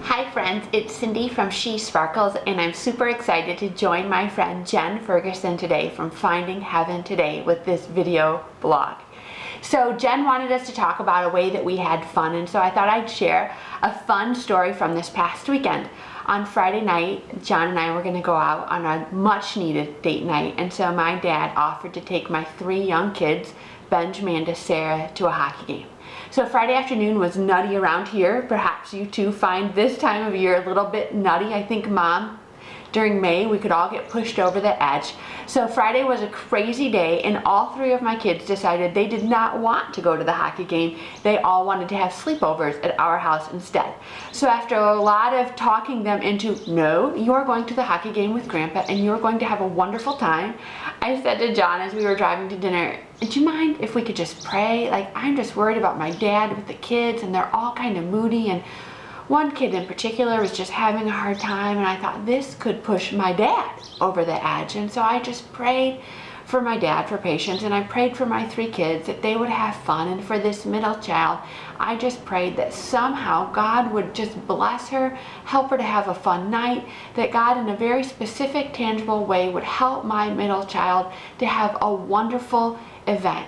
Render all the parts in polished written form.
Hi friends, it's Cindy from She Sparkles, and I'm super excited to join my friend Jen Ferguson today from Finding Heaven Today with this video blog. So Jen wanted us to talk about a way that we had fun, and so I thought I'd share a fun story from this past weekend. On Friday night, John and I were going to go out on a much needed date night, and so my dad offered to take my 3 young kids, Benjamin, Amanda, Sarah, to a hockey game. So Friday afternoon was nutty around here. Perhaps you too find this time of year a little bit nutty. I think, Mom, during May we could all get pushed over the edge. So Friday was a crazy day, and all 3 of my kids decided they did not want to go to the hockey game. They all wanted to have sleepovers at our house instead. So after a lot of talking them into, no, you're going to the hockey game with Grandpa and you're going to have a wonderful time, I said to John as we were driving to dinner, do you mind if we could just pray? Like, I'm just worried about my dad with the kids, and they're all kind of moody, and one kid in particular was just having a hard time, and I thought this could push my dad over the edge. And so I just prayed for my dad for patience, and I prayed for my 3 kids that they would have fun, and for this middle child, I just prayed that somehow God would just bless her, help her to have a fun night, that God in a very specific, tangible way would help my middle child to have a wonderful event.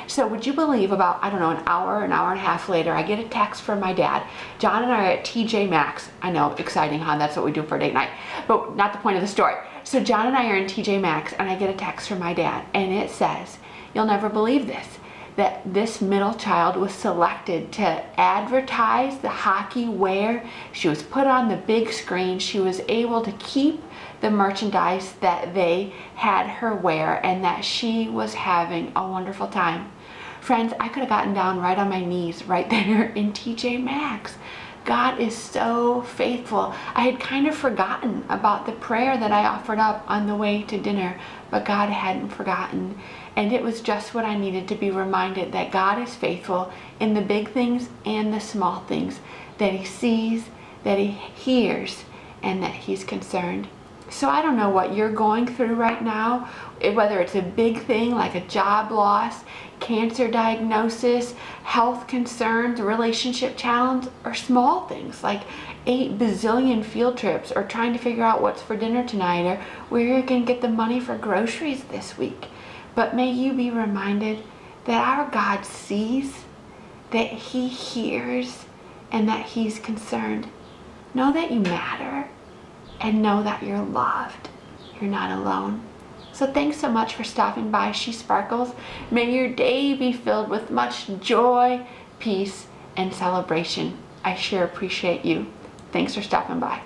So would you believe, about, I don't know, an hour and a half later, I get a text from my dad. John and I are at TJ Maxx. I know, exciting, huh? That's what we do for date night, but not the point of the story. So John and I are in TJ Maxx, and I get a text from my dad, and it says, you'll never believe this, that this middle child was selected to advertise the hockey wear. She was put on the big screen. She was able to keep the merchandise that they had her wear, and that she was having a wonderful time. Friends, I could have gotten down right on my knees right there in TJ Maxx. God is so faithful. I had kind of forgotten about the prayer that I offered up on the way to dinner, but God hadn't forgotten. And it was just what I needed to be reminded, that God is faithful in the big things and the small things, that He sees, that He hears, and that He's concerned. So I don't know what you're going through right now, whether it's a big thing like a job loss, cancer diagnosis, health concerns, relationship challenge, or small things like 8 bazillion field trips, or trying to figure out what's for dinner tonight, or where you're going to get the money for groceries this week. But may you be reminded that our God sees, that He hears, and that He's concerned. Know that you matter, and know that you're loved. You're not alone. So thanks so much for stopping by She Sparkles. May your day be filled with much joy, peace, and celebration. I sure appreciate you. Thanks for stopping by.